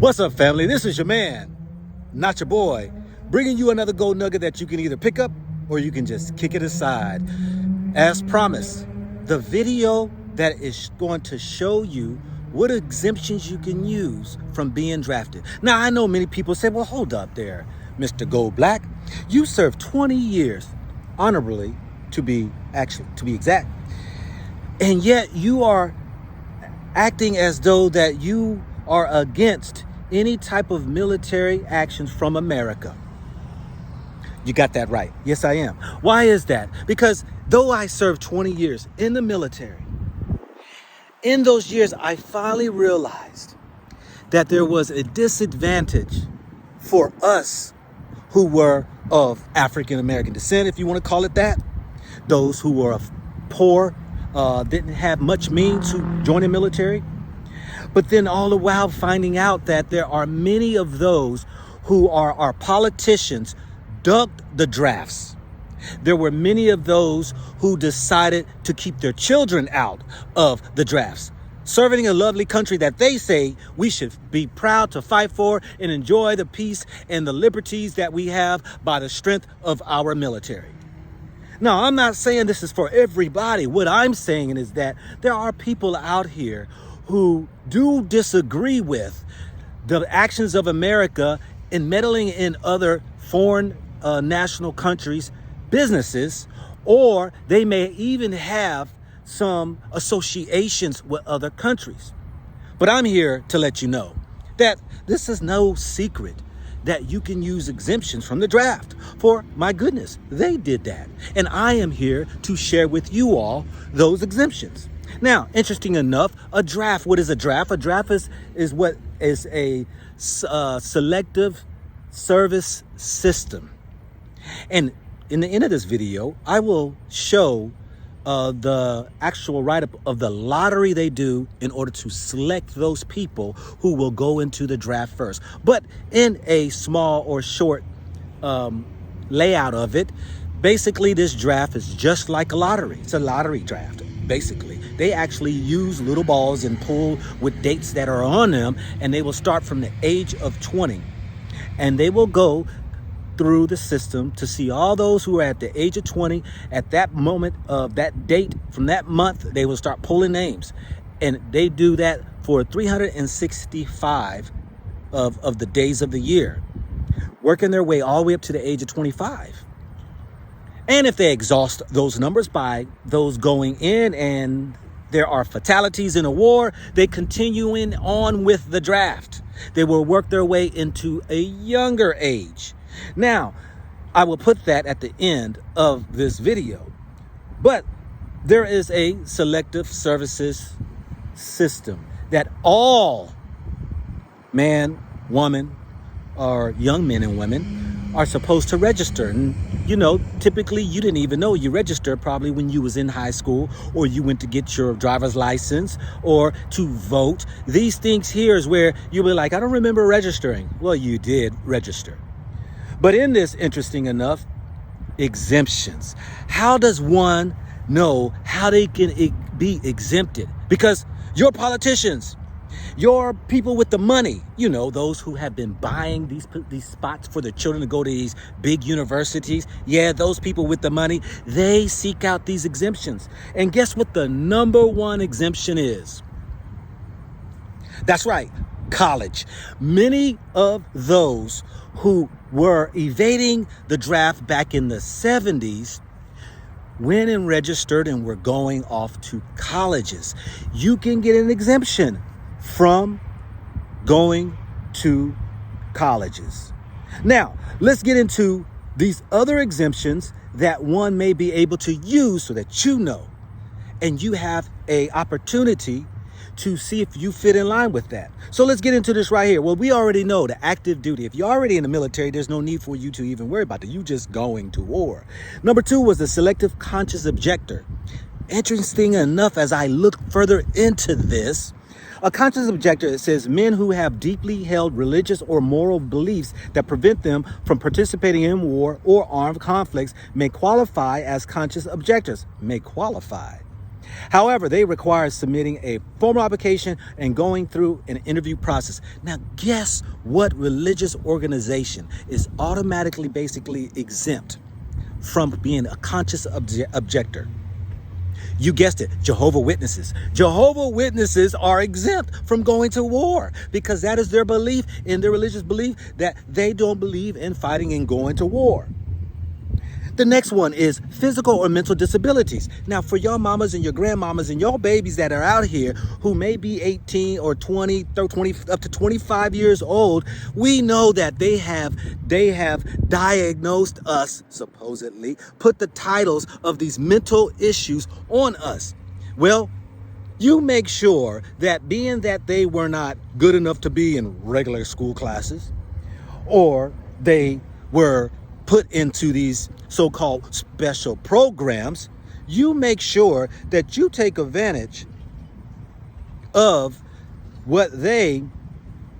What's up, family? This is your man, not your boy, bringing you another gold nugget that you can either pick up or you can just kick it aside. As promised, the video that is going to show you what exemptions you can use from being drafted. Now, I know many people say, well, hold up there, Mr. Gold Black. You served 20 years honorably, to be exact, and yet you are acting as though that you are against any type of military actions from America. You got that right. Yes, I am. Why is that? Because though I served 20 years in the military, in those years, I finally realized that there was a disadvantage for us who were of African American descent, if you want to call it that. Those who were poor, didn't have much means to join the military. But then all the while finding out that there are many of those who are our politicians ducked the drafts. There were many of those who decided to keep their children out of the drafts, serving a lovely country that they say we should be proud to fight for and enjoy the peace and the liberties that we have by the strength of our military. Now, I'm not saying this is for everybody. What I'm saying is that there are people out here who do disagree with the actions of America in meddling in other foreign national countries' businesses, or they may even have some associations with other countries. But I'm here to let you know that this is no secret that you can use exemptions from the draft. For my goodness, they did that. And I am here to share with you all those exemptions. Now, interesting enough, a draft, what is a draft? A draft is what is a selective service system. And in the end of this video, I will show the actual write-up of the lottery they do in order to select those people who will go into the draft first. But in a small or short layout of it, basically this draft is just like a lottery. It's a lottery draft, basically. They actually use little balls and pull with dates that are on them, and they will start from the age of 20. And they will go through the system to see all those who are at the age of 20 at that moment of that date. From that month, they will start pulling names, and they do that for 365 of the days of the year, working their way all the way up to the age of 25. And if they exhaust those numbers by those going in and there are fatalities in a war, they continue on with the draft. They will work their way into a younger age. Now, I will put that at the end of this video, but there is a selective services system that all man, woman, or young men and women are supposed to register. And you know, typically you didn't even know you registered probably when you was in high school, or you went to get your driver's license or to vote. These things here is where you'll be like, I don't remember registering. Well, you did register. But in this, interesting enough, exemptions. How does one know how they can be exempted? Because your politicians, your people with the money, you know, those who have been buying these spots for the children to go to these big universities. Yeah, those people with the money, they seek out these exemptions. And guess what the number one exemption is? That's right, college. Many of those who were evading the draft back in the 70s went and registered and were going off to colleges. You can get an exemption from going to colleges. Now, let's get into these other exemptions that one may be able to use so that you know and you have an opportunity to see if you fit in line with that. So let's get into this right here. Well, we already know the active duty. If you're already in the military, there's no need for you to even worry about it. You just going to war. Number 2 was the selective conscious objector. Interesting enough, as I look further into this, a conscious objector, it says men who have deeply held religious or moral beliefs that prevent them from participating in war or armed conflicts may qualify as conscious objectors. May qualify. However, they require submitting a formal application and going through an interview process. Now, guess what religious organization is automatically basically exempt from being a conscious objector? You guessed it, Jehovah's Witnesses. Jehovah's Witnesses are exempt from going to war because that is their belief, in their religious belief, that they don't believe in fighting and going to war. The next one is physical or mental disabilities. Now, for y'all mamas and your grandmamas and y'all babies that are out here who may be 18 or 20, 20 up to 25 years old, we know that they have diagnosed us, supposedly, put the titles of these mental issues on us. Well, you make sure that being that they were not good enough to be in regular school classes, or they were put into these so-called special programs, you make sure that you take advantage of what they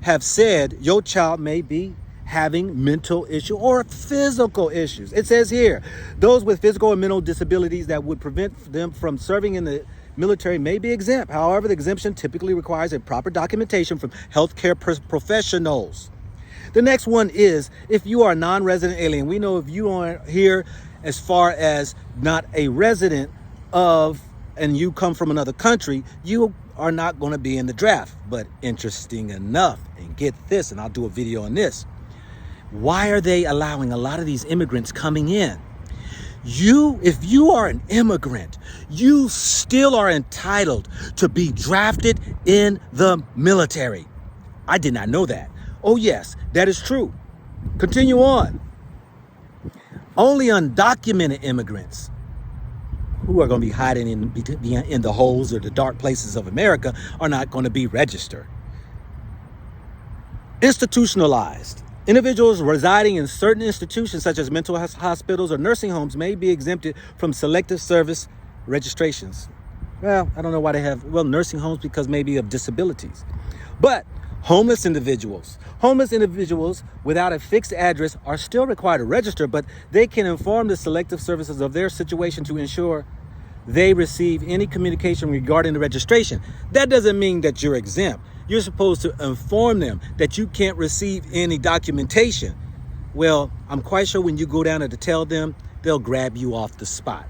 have said your child may be having mental issue or physical issues. It says here, those with physical and mental disabilities that would prevent them from serving in the military may be exempt. However, the exemption typically requires a proper documentation from healthcare professionals. The next one is if you are a non-resident alien. We know if you are here as far as not a resident of, and you come from another country, you are not going to be in the draft. But interesting enough, and get this, and I'll do a video on this. Why are they allowing a lot of these immigrants coming in? If you are an immigrant, you still are entitled to be drafted in the military. I did not know that. Oh yes, that is true. Continue on. Only undocumented immigrants who are going to be hiding in the holes or the dark places of America are not going to be registered. Institutionalized. Individuals residing in certain institutions such as mental hospitals or nursing homes may be exempted from selective service registrations. Well, I don't know why they have, nursing homes because maybe of disabilities. But homeless individuals without a fixed address are still required to register, but they can inform the Selective Services of their situation to ensure they receive any communication regarding the registration. That doesn't mean that you're exempt. You're supposed to inform them that you can't receive any documentation. Well, I'm quite sure when you go down there to tell them, they'll grab you off the spot.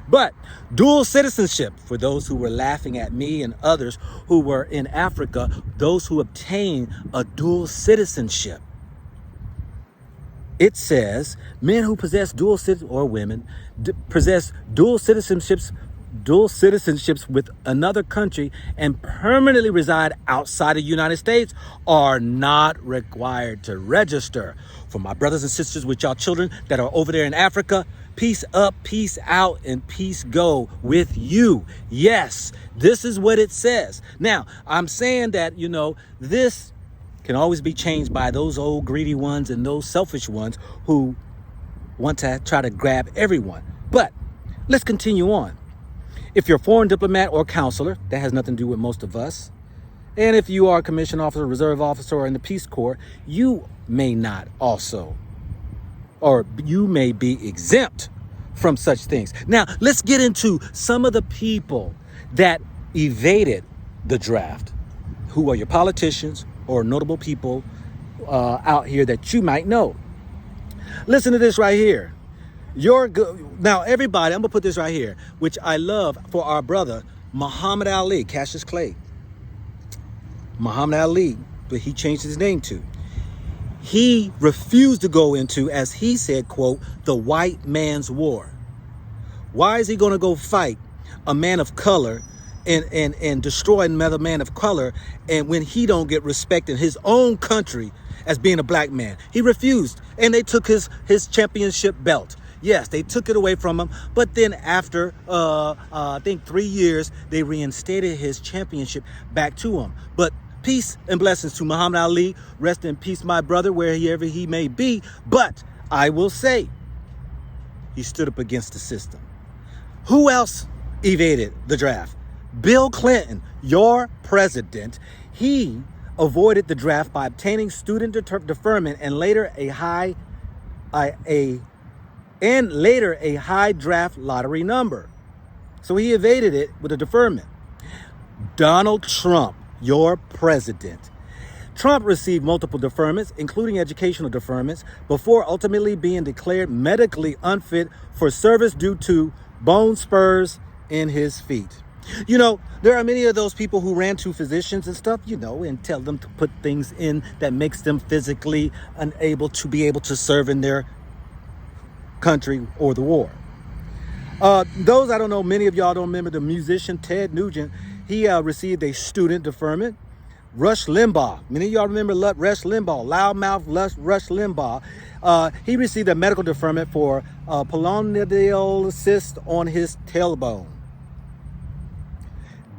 But dual citizenship, for those who were laughing at me and others who were in Africa, those who obtain a dual citizenship. It says men who possess dual citizenship, or women possess dual citizenships with another country and permanently reside outside of the United States are not required to register. For my brothers and sisters with y'all children that are over there in Africa, peace up, peace out, and peace go with you. Yes, this is what it says. Now, I'm saying that, this can always be changed by those old greedy ones and those selfish ones who want to try to grab everyone. But let's continue on. If you're a foreign diplomat or counselor, that has nothing to do with most of us. And if you are a commissioned officer, reserve officer, or in the Peace Corps, you may not also, or you may be exempt from such things. Now, let's get into some of the people that evaded the draft. Who are your politicians or notable people out here that you might know? Listen to this right here. Now, everybody, I'm going to put this right here, which I love for our brother, Muhammad Ali, Cassius Clay. Muhammad Ali, but he changed his name to. He refused to go into, as he said, quote, the white man's war. Why is he going to go fight a man of color and destroy another man of color, and when he don't get respect in his own country as being a black man? He refused, and they took his championship belt. Yes, they took it away from him, but then after, I think 3 years, they reinstated his championship back to him. But peace and blessings to Muhammad Ali. Rest in peace, my brother, wherever he may be. But I will say, he stood up against the system. Who else evaded the draft? Bill Clinton, your president. He avoided the draft by obtaining student deferment and later a high draft lottery number. So he evaded it with a deferment. Donald Trump, your president. Trump received multiple deferments, including educational deferments, before ultimately being declared medically unfit for service due to bone spurs in his feet. You know, there are many of those people who ran to physicians and stuff, you know, and tell them to put things in that makes them physically unable to be able to serve in their country or the war. Those, I don't know, many of y'all don't remember the musician Ted Nugent. He received a student deferment. Rush Limbaugh. Many of y'all remember Rush Limbaugh, loudmouth Rush Limbaugh. He received a medical deferment for pilonidal cyst on his tailbone.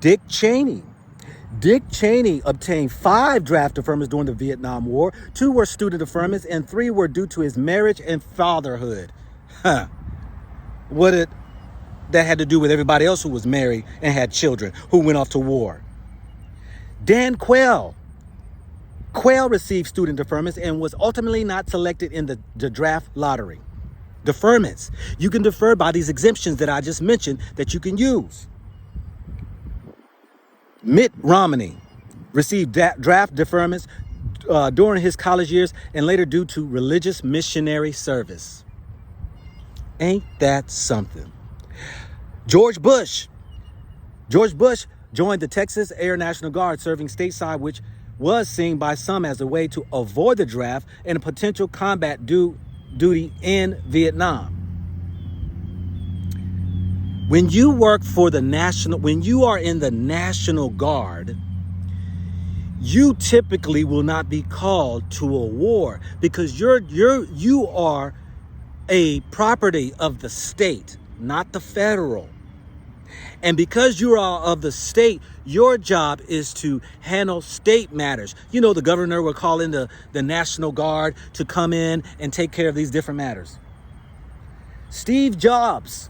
Dick Cheney. Dick Cheney obtained 5 draft deferments during the Vietnam War. 2 were student deferments, and 3 were due to his marriage and fatherhood. Huh. That had to do with everybody else who was married and had children who went off to war. Dan Quayle. Quayle received student deferments and was ultimately not selected in the draft lottery. Deferments. You can defer by these exemptions that I just mentioned that you can use. Mitt Romney received draft deferments during his college years and later due to religious missionary service. Ain't that something? George Bush. George Bush joined the Texas Air National Guard, serving stateside, which was seen by some as a way to avoid the draft and a potential combat duty in Vietnam. When you work for when you are in the National Guard, you typically will not be called to a war because you are a property of the state, not the federal. And because you are of the state, your job is to handle state matters. You know, the governor will call in the National Guard to come in and take care of these different matters. Steve Jobs,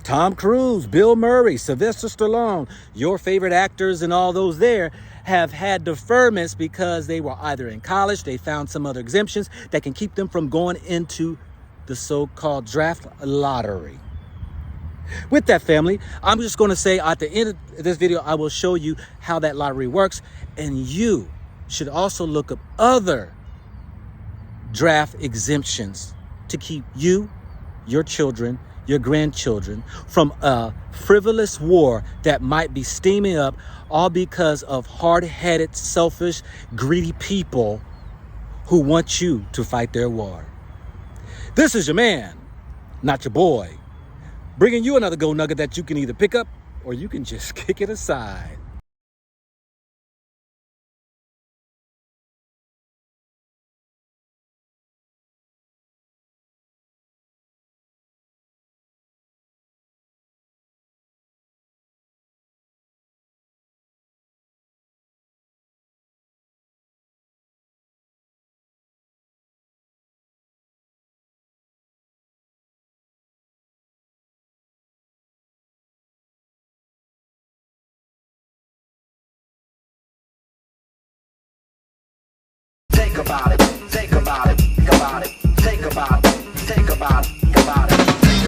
Tom Cruise, Bill Murray, Sylvester Stallone, your favorite actors and all those there have had deferments because they were either in college, they found some other exemptions that can keep them from going into the so-called draft lottery. With that, family, I'm just going to say at the end of this video, I will show you how that lottery works. And you should also look up other draft exemptions to keep you, your children, your grandchildren from a frivolous war that might be steaming up, all because of hard-headed, selfish, greedy people who want you to fight their war. This is your man, not your boy, bringing you another gold nugget that you can either pick up or you can just kick it aside. Think about it, think about it, think about it, think about it, think about it.